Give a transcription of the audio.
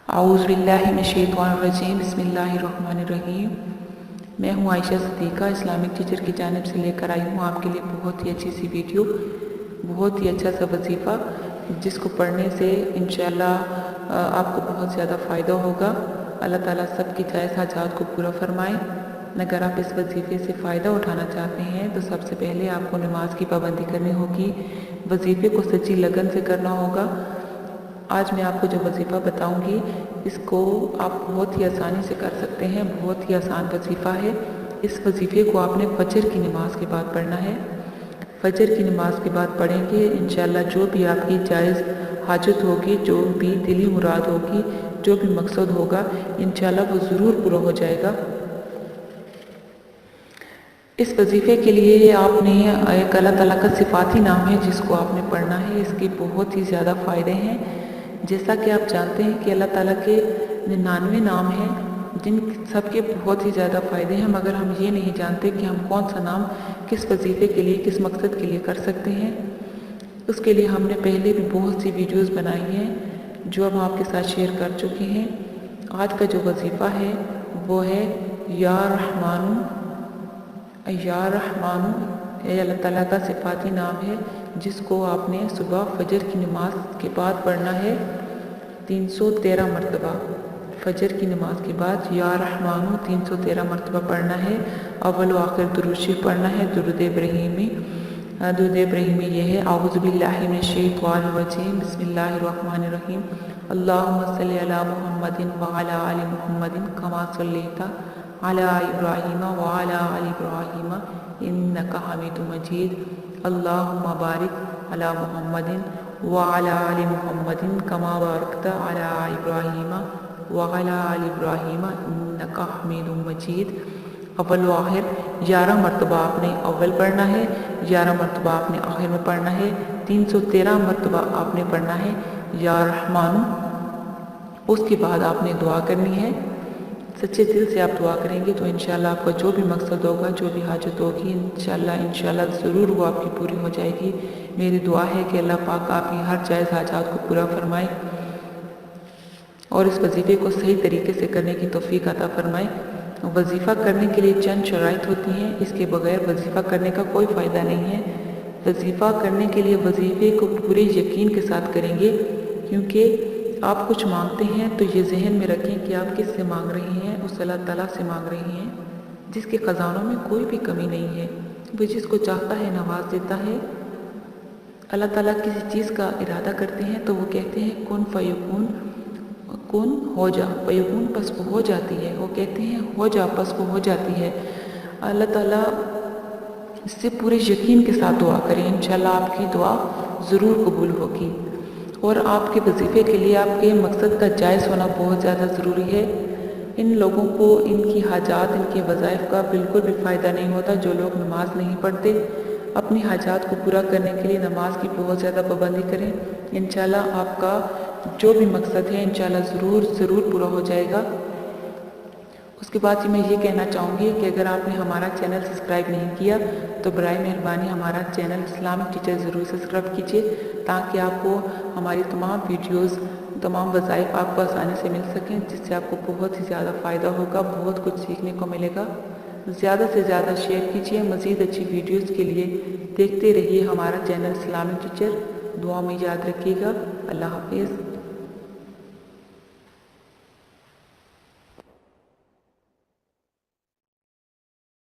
औज़ु बिल्लाहि मिनश्शैतानिर्रजीम बिस्मिल्लाहिर्रहमानिर्रहीम। मैं हूँ आयशा सिद्दीक़ा, इस्लामिक टीचर की जानिब से लेकर आई हूँ आपके लिए बहुत ही अच्छी सी वीडियो, बहुत ही अच्छा सा वजीफ़ा जिसको पढ़ने से इंशाअल्लाह आपको बहुत ज़्यादा फ़ायदा होगा। अल्लाह ताला सबकी जायज़ हाजात को पूरा फरमाए। अगर आप इस वजीफ़े से फ़ायदा उठाना चाहते हैं तो सबसे पहले आपको नमाज की पाबंदी करनी होगी, वजीफ़े को सच्ची लगन से करना होगा। आज मैं आपको जो वजीफ़ा बताऊंगी इसको आप बहुत ही आसानी से कर सकते हैं, बहुत ही आसान वजीफ़ा है। इस वजीफ़े को आपने फजर की नमाज के बाद पढ़ना है। फजर की नमाज के बाद पढ़ेंगे इंशाअल्लाह जो भी आपकी जायज़ हाजत होगी, जो भी दिली मुराद होगी, जो भी मकसद होगा इंशाअल्लाह वो ज़रूर पूरा हो जाएगा। इस वजीफ़े के लिए आपने एक अल्लाह ताला का सिफाती नाम है जिसको आपने पढ़ना है। इसके बहुत ही ज़्यादा फ़ायदे हैं। जैसा कि आप जानते हैं कि अल्लाह ताला के 99 नाम हैं जिन सबके बहुत ही ज़्यादा फ़ायदे हैं, मगर हम ये नहीं जानते कि हम कौन सा नाम किस वजीफ़े के लिए, किस मकसद के लिए कर सकते हैं। उसके लिए हमने पहले भी बहुत सी वीडियोज़ बनाई हैं जो हम आपके साथ शेयर कर चुके हैं। आज का जो वजीफ़ा है वो है या रहमानु। या रहमानु अल्लाह ताला का सिफाती नाम है जिसको आपने सुबह फजर की नमाज के बाद पढ़ना है 313 मरतबा। फजर की नमाज के बाद या रहमानु 313 मरतबा पढ़ना है। अव्वल व आखिर दुरूद शरीफ पढ़ना है। दुरूद इब्राहीमी। दुरूद इब्राहीमी ये है औज़ु बिल्लाहि मिनश्शैतानिर्रजीम बिस्मिल्लाहिर्रहमानिर्रहीम। अल्लाहुम्मा सल्लि अला मुहम्मदिन व अला आलि मुहम्मदिन कमा सल्लैता अला इब्राहीम व अला आलि इब्राहीम इन्नका हमीदुम मजीद। अल्लाहुम्मा बारिक अला मुहम्मदिन व अला आलि मुहम्मदिन कमा बारकता अला इब्राहीम व अला आलि इब्राहीम इन्नका हमीदुम मजीद। अव्वल व आखिर 11 मरतबा आपने अव्वल पढ़ना है, 11 मरतबा आपने आखिर में पढ़ना है, 313 मरतबा आपने पढ़ना है या रहमानु। उसके बाद आपने दुआ करनी है। सच्चे दिल से आप दुआ करेंगे तो इंशाअल्लाह आपका जो भी मकसद होगा, जो भी हाजत होगी इंशाअल्लाह ज़रूर वो आपकी पूरी हो जाएगी। मेरी दुआ है कि अल्लाह पाक आपकी हर जायज़ हाजात को पूरा फरमाए और इस वजीफ़े को सही तरीके से करने की तौफीक अता फरमाए। वजीफ़ा करने के लिए चंद शराइत होती हैं, इसके बगैर वजीफ़ा करने का कोई फ़ायदा नहीं है। वजीफ़ा करने के लिए वजीफ़े को पूरे यकीन के साथ करेंगे, क्योंकि आप कुछ मांगते हैं तो ये जहन में रखें कि आप किस से मांग रहे हैं। उस अल्लाह ताला से मांग रहे हैं जिसके ख़जानों में कोई भी कमी नहीं है। वो जिसको चाहता है नवाज देता है। अल्लाह ताला किसी चीज़ का इरादा करते हैं तो वो कहते हैं कुन फयकून, कुन हो जा, फयकून बस वो हो जाती है। वो कहते हैं हो जा, बस वो हो जाती है। अल्लाह ताला इससे पूरे यकीन के साथ दुआ करें, इंशाअल्लाह आपकी दुआ ज़रूर कबूल होगी। और आपके वजीफ़े के लिए आपके मकसद का जायज़ होना बहुत ज़्यादा ज़रूरी है। इन लोगों को इनकी हाजात, इनके वज़ाइफ़ का बिल्कुल भी फ़ायदा नहीं होता। जो लोग नमाज नहीं पढ़ते, अपनी हाजात को पूरा करने के लिए नमाज की बहुत ज़्यादा पाबंदी करें। इंशाअल्लाह आपका जो भी मकसद है इंशाअल्लाह ज़रूर पूरा हो जाएगा। उसके बाद मैं ये कहना चाहूँगी कि अगर आपने हमारा चैनल सब्सक्राइब नहीं किया तो बराए मेहरबानी हमारा चैनल इस्लामिक टीचर ज़रूर सब्सक्राइब कीजिए, ताकि आपको हमारी तमाम वीडियोज़, तमाम वज़ाइफ़ आपको आसानी से मिल सकें, जिससे आपको बहुत ही ज़्यादा फ़ायदा होगा, बहुत कुछ सीखने को मिलेगा। ज़्यादा से ज़्यादा शेयर कीजिए। मज़ीद अच्छी वीडियोज़ के लिए देखते रहिए हमारा चैनल इस्लामिक टीचर। दुआ में याद रखिएगा। अल्लाह हाफ़िज़।